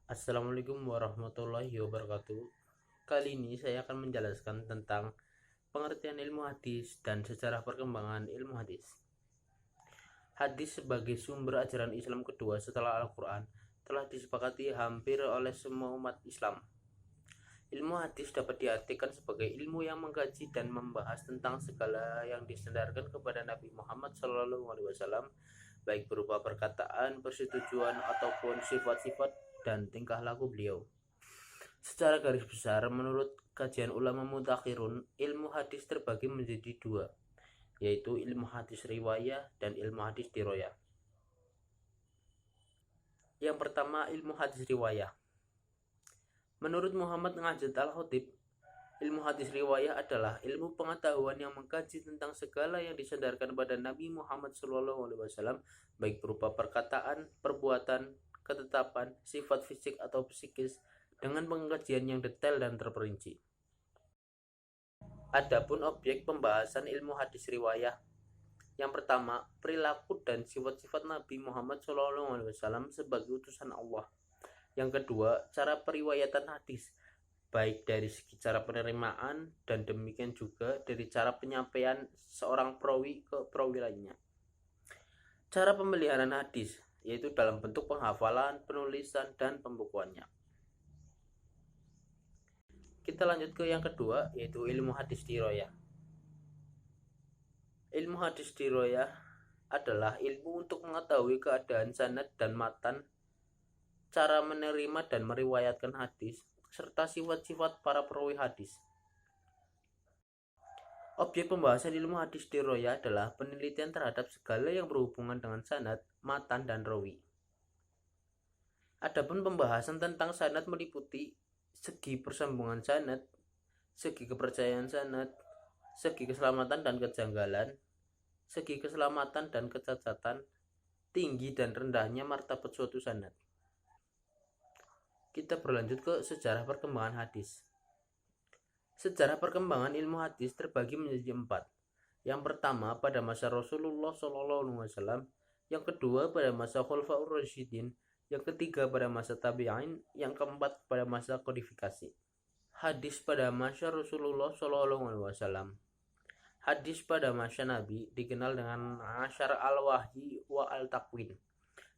Assalamualaikum warahmatullahi wabarakatuh. Kali ini saya akan menjelaskan tentang pengertian ilmu hadis dan sejarah perkembangan ilmu hadis. Hadis sebagai sumber ajaran Islam kedua setelah Al-Quran telah disepakati hampir oleh semua umat Islam. Ilmu hadis dapat diartikan sebagai ilmu yang mengkaji dan membahas tentang segala yang disandarkan kepada Nabi Muhammad SAW, baik berupa perkataan, persetujuan, ataupun sifat-sifat dan tingkah laku beliau. Secara garis besar, menurut kajian ulama mutakhirun, ilmu hadis terbagi menjadi dua, yaitu ilmu hadis riwayah dan ilmu hadis diroyah. Yang pertama, ilmu hadis riwayah. Menurut Muhammad Najat Al-Khatib, ilmu hadis riwayah adalah ilmu pengetahuan yang mengkaji tentang segala yang disandarkan pada Nabi Muhammad SAW, baik berupa perkataan, perbuatan, ketetapan, sifat fisik atau psikis, dengan pengkajian yang detail dan terperinci. Adapun objek pembahasan ilmu hadis riwayah, yang pertama, perilaku dan sifat-sifat Nabi Muhammad SAW sebagai utusan Allah. Yang kedua, cara periwayatan hadis, baik dari segi cara penerimaan dan demikian juga dari cara penyampaian seorang perawi ke perawi lainnya. Cara pemeliharaan hadis, yaitu dalam bentuk penghafalan, penulisan, dan pembukuannya. Kita lanjut ke yang kedua, yaitu ilmu hadis diroyah. Ilmu hadis diroyah adalah ilmu untuk mengetahui keadaan sanad dan matan, cara menerima dan meriwayatkan hadis, serta sifat-sifat para perawi hadis. Objek pembahasan ilmu hadis diroyah adalah penelitian terhadap segala yang berhubungan dengan sanad, matan, dan rawi. Adapun pembahasan tentang sanad meliputi segi persambungan sanad, segi kepercayaan sanad, segi keselamatan dan kejanggalan, segi keselamatan dan kecacatan, tinggi dan rendahnya martabat suatu sanad. Kita berlanjut ke sejarah perkembangan hadis. Sejarah perkembangan ilmu hadis terbagi menjadi 4. Yang pertama pada masa Rasulullah SAW, yang kedua pada masa Khulafaur Rasyidin, yang ketiga pada masa Tabi'in, yang keempat pada masa kodifikasi. Hadis pada masa Rasulullah SAW. Hadis pada masa Nabi dikenal dengan Asyar al-Wahyi wa al-Takwin,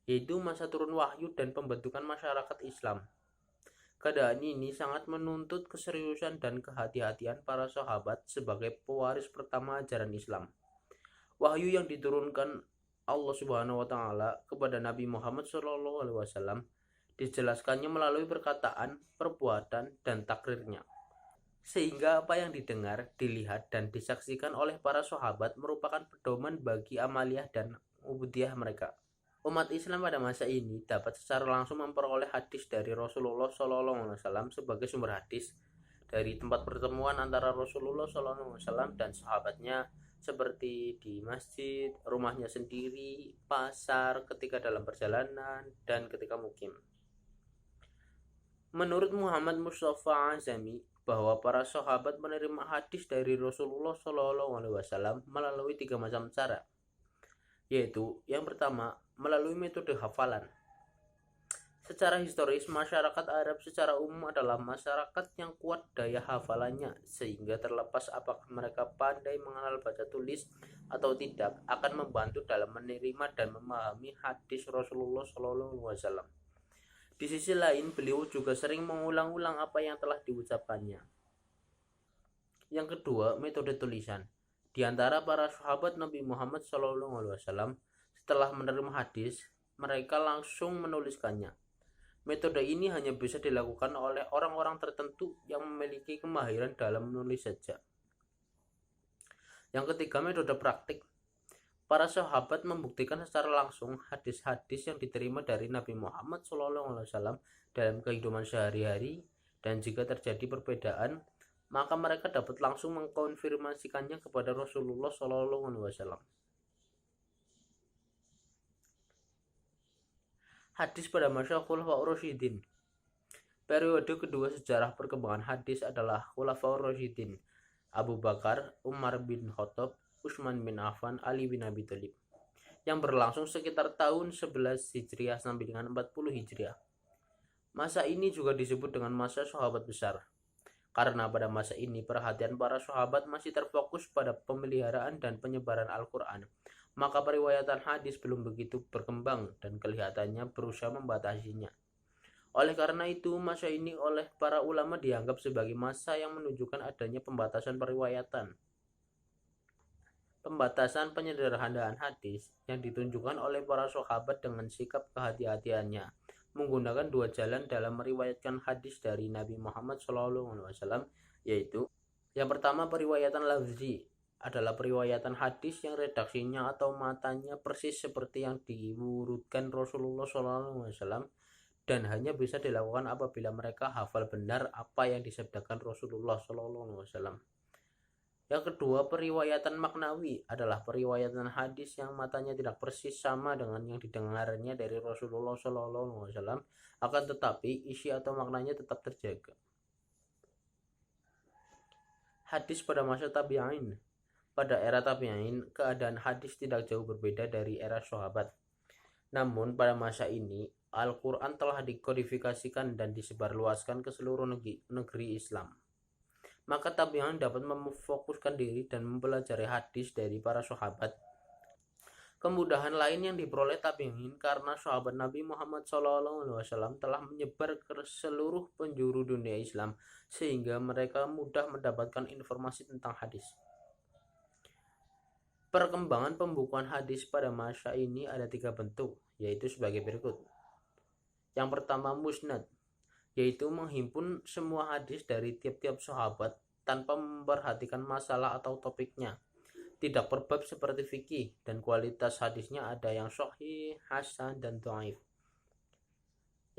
yaitu masa turun wahyu dan pembentukan masyarakat Islam. Keadaan ini sangat menuntut keseriusan dan kehati-hatian para sahabat sebagai pewaris pertama ajaran Islam. Wahyu yang diturunkan Allah Subhanahu wa taala kepada Nabi Muhammad SAW dijelaskannya melalui perkataan, perbuatan, dan takrirnya. Sehingga apa yang didengar, dilihat, dan disaksikan oleh para sahabat merupakan pedoman bagi amaliyah dan ubudiyah mereka. Umat Islam pada masa ini dapat secara langsung memperoleh hadis dari Rasulullah SAW sebagai sumber hadis dari tempat pertemuan antara Rasulullah SAW dan sahabatnya, seperti di masjid, rumahnya sendiri, pasar, ketika dalam perjalanan, dan ketika mukim. Menurut Muhammad Mustafa Azami, bahwa para sahabat menerima hadis dari Rasulullah SAW melalui 3 macam cara, yaitu yang pertama, melalui metode hafalan. Secara historis, masyarakat Arab secara umum adalah masyarakat yang kuat daya hafalannya, sehingga terlepas apakah mereka pandai mengenal baca tulis atau tidak, akan membantu dalam menerima dan memahami hadis Rasulullah SAW. Di sisi lain, beliau juga sering mengulang-ulang apa yang telah diucapkannya. Yang kedua, metode tulisan. Di antara para sahabat Nabi Muhammad SAW, setelah menerima hadis, mereka langsung menuliskannya. Metode ini hanya bisa dilakukan oleh orang-orang tertentu yang memiliki kemahiran dalam menulis saja. Yang ketiga, metode praktik. Para sahabat membuktikan secara langsung hadis-hadis yang diterima dari Nabi Muhammad SAW dalam kehidupan sehari-hari, dan jika terjadi perbedaan, maka mereka dapat langsung mengkonfirmasikannya kepada Rasulullah SAW. Hadis pada masa Khulafaur Rasyidin. Periode kedua sejarah perkembangan hadis adalah Khulafaur Rasyidin, Abu Bakar, Umar bin Khattab, Utsman bin Affan, Ali bin Abi Thalib, yang berlangsung sekitar tahun 11 Hijriah sampai dengan 40 Hijriah. Masa ini juga disebut dengan masa sahabat besar, karena pada masa ini perhatian para sahabat masih terfokus pada pemeliharaan dan penyebaran Al-Quran. Maka periwayatan hadis belum begitu berkembang dan kelihatannya berusaha membatasinya. Oleh karena itu, masa ini oleh para ulama dianggap sebagai masa yang menunjukkan adanya pembatasan periwayatan. Pembatasan penyederhanaan hadis yang ditunjukkan oleh para sahabat dengan sikap kehati-hatiannya menggunakan dua jalan dalam meriwayatkan hadis dari Nabi Muhammad SAW, yaitu yang pertama periwayatan lafzi adalah periwayatan hadis yang redaksinya atau matanya persis seperti yang diurutkan Rasulullah SAW dan hanya bisa dilakukan apabila mereka hafal benar apa yang disabdakan Rasulullah SAW. Yang kedua, periwayatan maknawi adalah periwayatan hadis yang matanya tidak persis sama dengan yang didengarnya dari Rasulullah SAW, akan tetapi isi atau maknanya tetap terjaga. Hadis pada masa tabi'in. Pada era tabi'in, keadaan hadis tidak jauh berbeda dari era sahabat. Namun pada masa ini, Al-Quran telah dikodifikasikan dan disebarluaskan ke seluruh negeri Islam. Maka tabi'in dapat memfokuskan diri dan mempelajari hadis dari para sahabat. Kemudahan lain yang diperoleh tabi'in karena sahabat Nabi Muhammad SAW telah menyebar ke seluruh penjuru dunia Islam, sehingga mereka mudah mendapatkan informasi tentang hadis. Perkembangan pembukuan hadis pada masa ini ada 3 bentuk, yaitu sebagai berikut. Yang pertama, musnad, yaitu menghimpun semua hadis dari tiap-tiap sahabat tanpa memperhatikan masalah atau topiknya. Tidak per bab seperti fikih, dan kualitas hadisnya ada yang sahih, hasan, dan dhaif.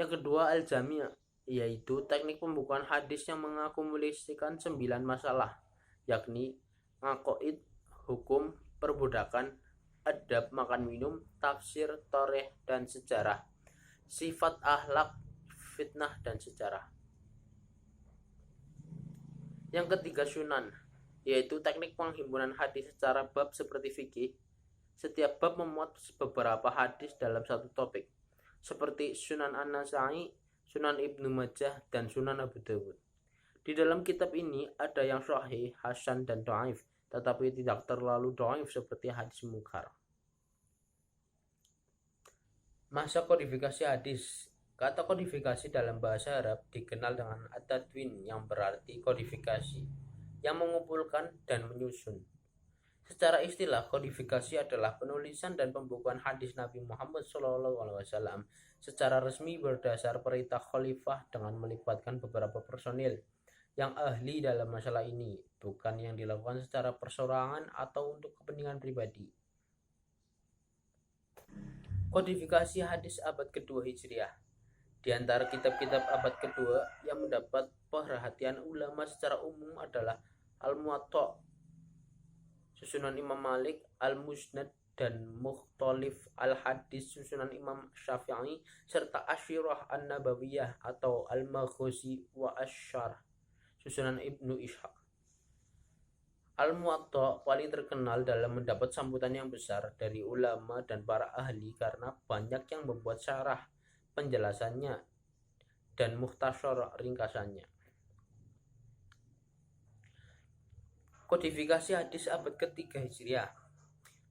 Yang kedua, al-jami', yaitu teknik pembukuan hadis yang mengakumulasikan 9 masalah, yakni aqaid, hukum, perbudakan, adab makan minum, tafsir, tarikh, dan sejarah, sifat akhlak, fitnah, dan sejarah. Yang ketiga, sunan, yaitu teknik penghimpunan hadis secara bab seperti fikih. Setiap bab memuat beberapa hadis dalam satu topik, seperti Sunan An-Nasa'i, Sunan Ibnu Majah, dan Sunan Abu Dawud. Di dalam kitab ini ada yang sahih, hasan, dan dhaif, tetapi tidak terlalu dhaif seperti hadis munkar. Masa kodifikasi hadis. Kata kodifikasi dalam bahasa Arab dikenal dengan at-tadwin, yang berarti kodifikasi, yang mengumpulkan dan menyusun. Secara istilah, kodifikasi adalah penulisan dan pembukuan hadis Nabi Muhammad SAW secara resmi berdasar perintah khalifah dengan melibatkan beberapa personil yang ahli dalam masalah ini, bukan yang dilakukan secara persorangan atau untuk kepentingan pribadi. Kodifikasi hadis abad kedua Hijriah. Di antara kitab-kitab abad kedua yang mendapat perhatian ulama secara umum adalah Al-Muwatta, susunan Imam Malik, Al-Musnad, dan Mukhtalif Al-Hadis, susunan Imam Syafi'i, serta Asyirah An-Nabawiyah atau Al-Maghazi wa Asyarh, susunan Ibnu Ishaq. Al-Muwatta paling terkenal dalam mendapat sambutan yang besar dari ulama dan para ahli karena banyak yang membuat syarah, penjelasannya, dan mukhtasar ringkasannya. Kodifikasi hadis abad ketiga Hijriah.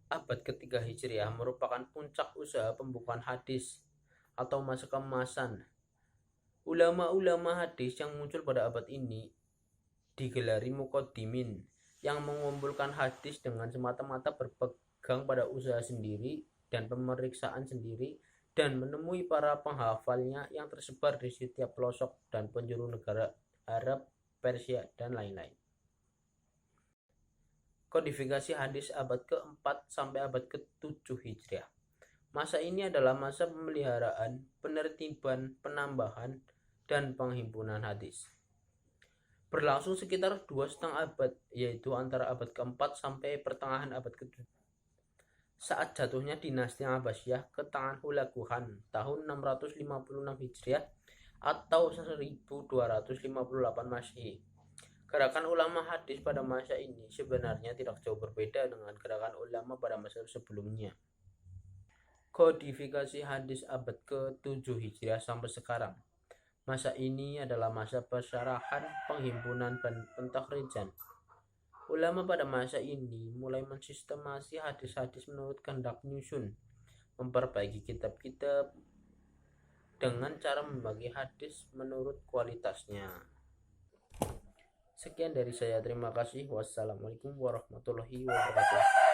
Abad ketiga Hijriah merupakan puncak usaha pembukuan hadis atau masa keemasan. Ulama-ulama hadis yang muncul pada abad ini digelari muqaddimin, yang mengumpulkan hadis dengan semata-mata berpegang pada usaha sendiri dan pemeriksaan sendiri, dan menemui para penghafalnya yang tersebar di setiap pelosok dan penjuru negara Arab, Persia, dan lain-lain. Kodifikasi hadis abad ke-4 sampai abad ke-7 Hijriah. Masa ini adalah masa pemeliharaan, penertiban, penambahan, dan penghimpunan hadis. Berlangsung sekitar 2,5 abad, yaitu antara abad ke-4 sampai pertengahan abad ke-7. Saat jatuhnya dinasti Abbasiyah ke tangan Hulaguhan tahun 656 Hijriah atau 1258 Masehi. Gerakan ulama hadis pada masa ini sebenarnya tidak jauh berbeda dengan gerakan ulama pada masa sebelumnya. Kodifikasi hadis abad ke-7 Hijriah sampai sekarang. Masa ini adalah masa persyarahan, penghimpunan, dan pentakhrijan. Ulama pada masa ini mulai mensistemasi hadis-hadis menurut kehendak nyusun, memperbaiki kitab-kitab dengan cara membagi hadis menurut kualitasnya. Sekian dari saya, terima kasih. Wassalamualaikum warahmatullahi wabarakatuh.